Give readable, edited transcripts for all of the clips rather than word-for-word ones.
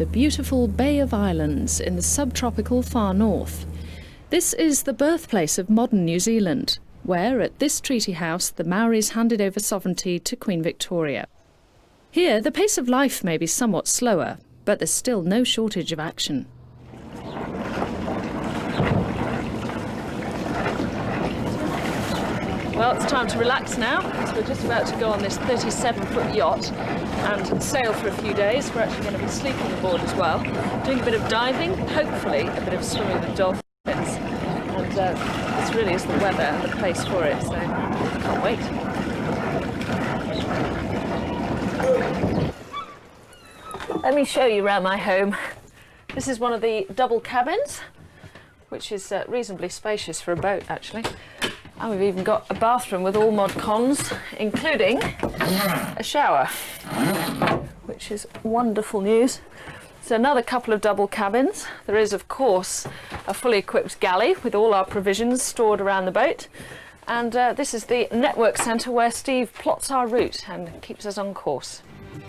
the beautiful Bay of Islands in the subtropical far north. This is the birthplace of modern New Zealand, where at this treaty house the Maoris handed over sovereignty to Queen Victoria. Here the pace of life may be somewhat slower, but there's still no shortage of action. Well, it's time to relax now, because we're just about to go on this 37-foot yacht and sail for a few days. We're actually going to be sleeping aboard as well, doing a bit of diving, hopefully a bit of swimming with dolphins. And this really is the weather and the place for it, so I can't wait. Let me show you around my home. This is one of the double cabins, which is reasonably spacious for a boat, actually. And we've even got a bathroom with all mod cons, including a shower, which is wonderful news. So another couple of double cabins. There is, of course, a fully equipped galley with all our provisions stored around the boat. And this is the network centre where Steve plots our route and keeps us on course. So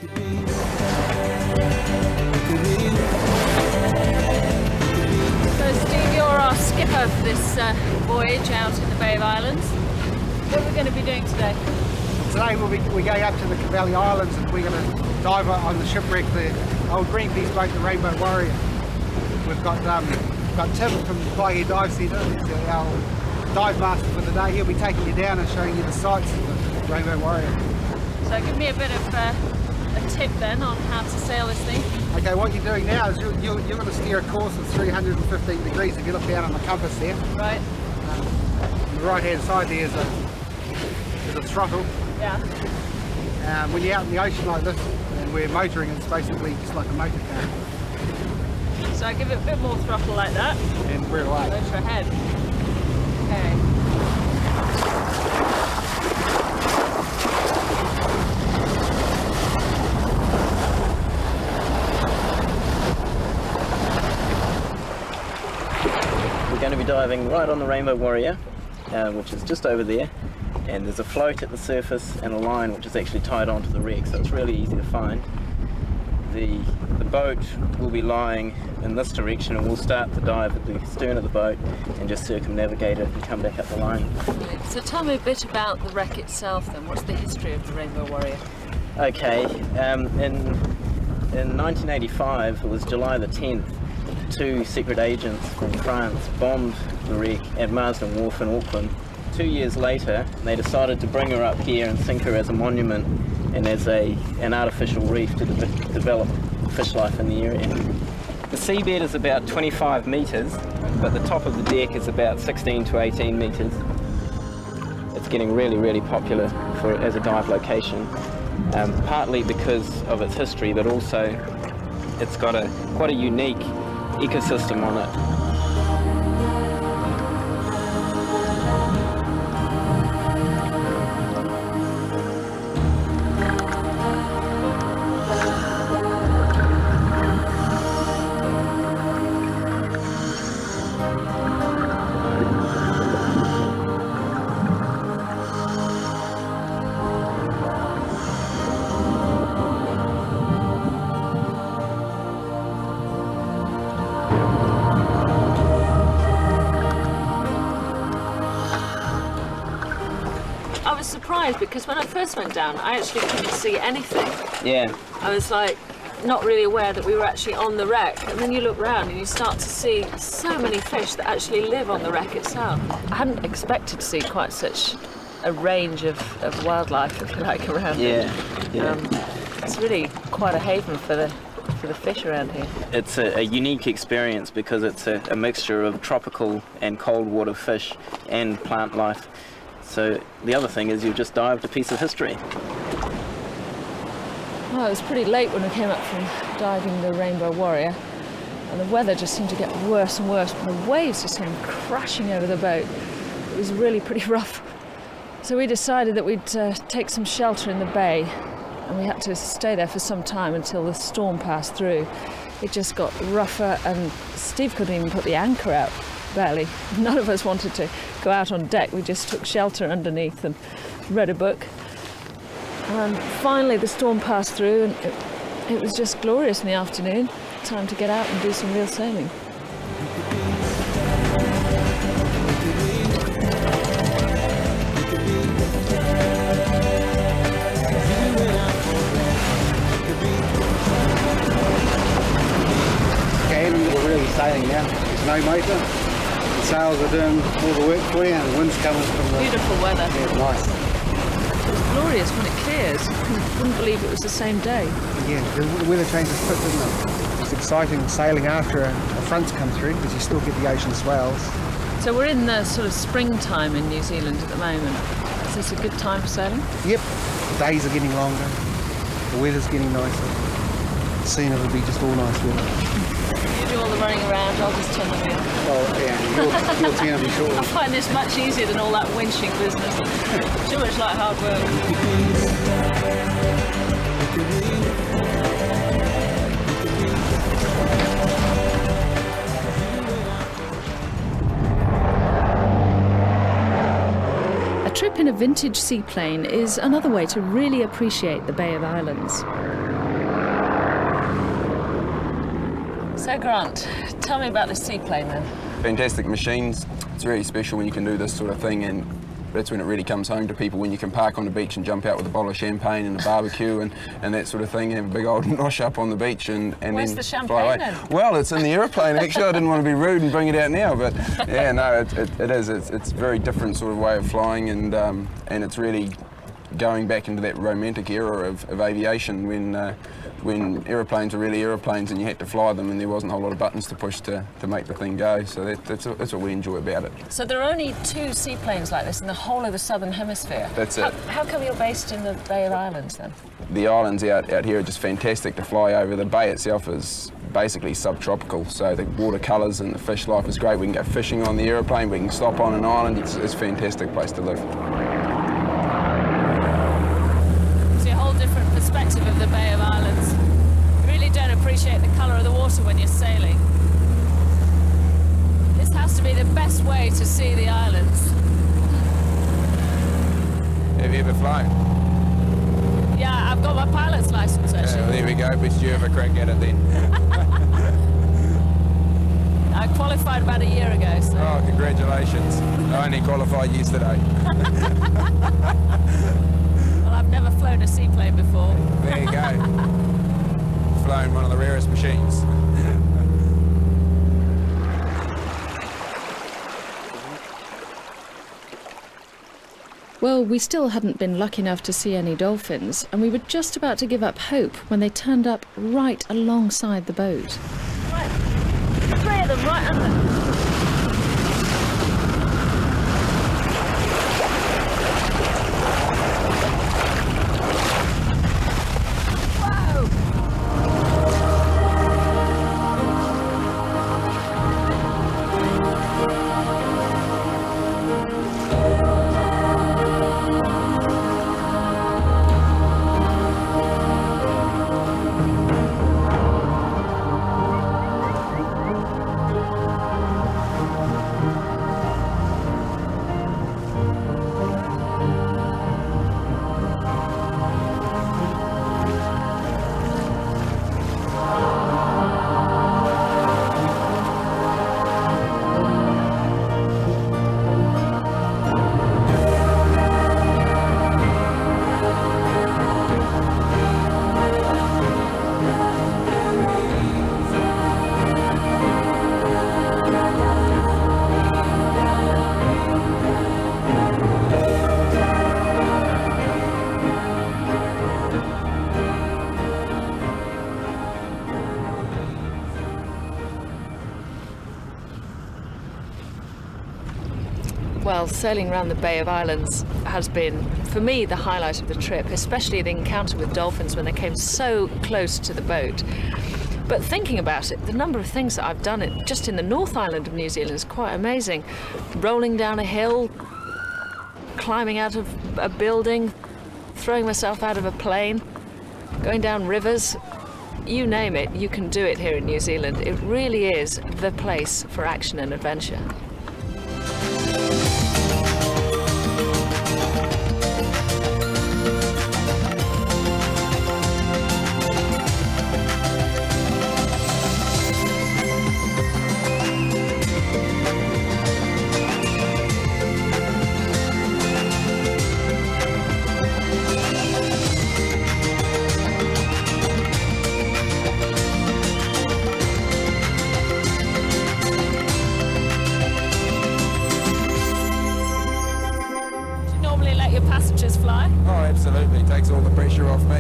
Steve, you're our skipper for this voyage out in the Bay of Islands. What are we going to be doing today? Today we're going up to the Cavalli Islands and we're going to dive on the shipwreck, the old Greenpeace boat, the Rainbow Warrior. We've got Tim from Waihe Dive Centre, he's our dive master for the day. He'll be taking you down and showing you the sights of the Rainbow Warrior. So give me a bit of a tip then on how to sail this thing. Okay, what you're doing now is you're going to steer a course of 315 degrees if you look down on the compass there. Right. On the right hand side there is a throttle. Yeah. When you're out in the ocean like this and we're motoring, it's basically just like a motor car. So I give it a bit more throttle like that. And we're away. Motor ahead. Okay. We're going to be diving right on the Rainbow Warrior, which is just over there, and there's a float at the surface and a line which is actually tied onto the wreck, so it's really easy to find. The boat will be lying in this direction, and we'll start the dive at the stern of the boat and just circumnavigate it and come back up the line. So tell me a bit about the wreck itself then. What's the history of the Rainbow Warrior? Okay, in 1985, it was July the 10th, two secret agents from France bombed the wreck at Marsden Wharf in Auckland. 2 years later, they decided to bring her up here and sink her as a monument and as an artificial reef to develop fish life in the area. The seabed is about 25 metres, but the top of the deck is about 16 to 18 metres. It's getting really, really popular as a dive location, partly because of its history, but also it's got quite a unique ecosystem on it. Surprised because when I first went down I actually couldn't see anything. Yeah. I was like not really aware that we were actually on the wreck, and then you look around and you start to see so many fish that actually live on the wreck itself. I hadn't expected to see quite such a range of wildlife, if you like, around here. Yeah. It's really quite a haven for the fish around here. It's a unique experience because it's a mixture of tropical and cold water fish and plant life. So the other thing is you've just dived a piece of history. Well, it was pretty late when we came up from diving the Rainbow Warrior, and the weather just seemed to get worse and worse. The waves just came crashing over the boat. It was really pretty rough. So we decided that we'd take some shelter in the bay, and we had to stay there for some time until the storm passed through. It just got rougher, and Steve couldn't even put the anchor out, barely. None of us wanted to go out on deck. We just took shelter underneath and read a book. And finally the storm passed through, and it was just glorious in the afternoon. time to get out and do some real sailing. We're really sailing now. There's no motor. The sails are doing all the work for you, and the wind's coming from the... Beautiful weather. Yeah, it's nice. It's glorious when it clears. I wouldn't believe it was the same day. Yeah, the weather changes quick, doesn't it? It's exciting sailing after a front's come through, because you still get the ocean swells. So we're in the sort of springtime in New Zealand at the moment. Is this a good time for sailing? Yep, the days are getting longer, the weather's getting nicer. Soon it'll be just all nice weather. You do all the running around, I'll just turn the wheel. Oh yeah, your turn will be short. I find this much easier than all that winching business. Too much like hard work. A trip in a vintage seaplane is another way to really appreciate the Bay of Islands. So Grant, tell me about this seaplane then. Fantastic machines. It's really special when you can do this sort of thing, and that's when it really comes home to people, when you can park on the beach and jump out with a bottle of champagne and a barbecue and that sort of thing, have a big old nosh up on the beach and Where's then the champagne fly away. then? Well, it's in the aeroplane actually. I didn't want to be rude and bring it out now, but yeah, no, it is. It's a very different sort of way of flying, and it's really going back into that romantic era of aviation when aeroplanes were really aeroplanes and you had to fly them and there wasn't a whole lot of buttons to push to make the thing go. So that's what we enjoy about it. So there are only 2 seaplanes like this in the whole of the southern hemisphere. That's it. How come you're based in the Bay of Islands then? The islands out here are just fantastic to fly over. The bay itself is basically subtropical, so the watercolours and the fish life is great. We can go fishing on the aeroplane, we can stop on an island. It's a fantastic place to live. See a whole different perspective of the Bay of Islands. You really don't appreciate the colour of the water when you're sailing. This has to be the best way to see the islands. Have you ever flown? Yeah, I've got my pilot's licence actually. Well, there we go, but you have a crack at it then. I qualified about a year ago, so... Oh, congratulations. I only qualified yesterday. Well, I've never flown a seaplane before. There you go. Flown one of the rarest machines. Well, we still hadn't been lucky enough to see any dolphins, and we were just about to give up hope when they turned up right alongside the boat. Right. 3 of them right under. Well, sailing around the Bay of Islands has been, for me, the highlight of the trip, especially the encounter with dolphins when they came so close to the boat. But thinking about it, the number of things that I've done just in the North Island of New Zealand is quite amazing. Rolling down a hill, climbing out of a building, throwing myself out of a plane, going down rivers. You name it, you can do it here in New Zealand. It really is the place for action and adventure. absolutely. Takes all the pressure off me.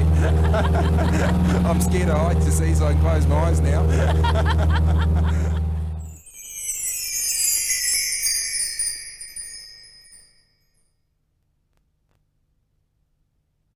I'm scared of heights, you see, so I can close my eyes now.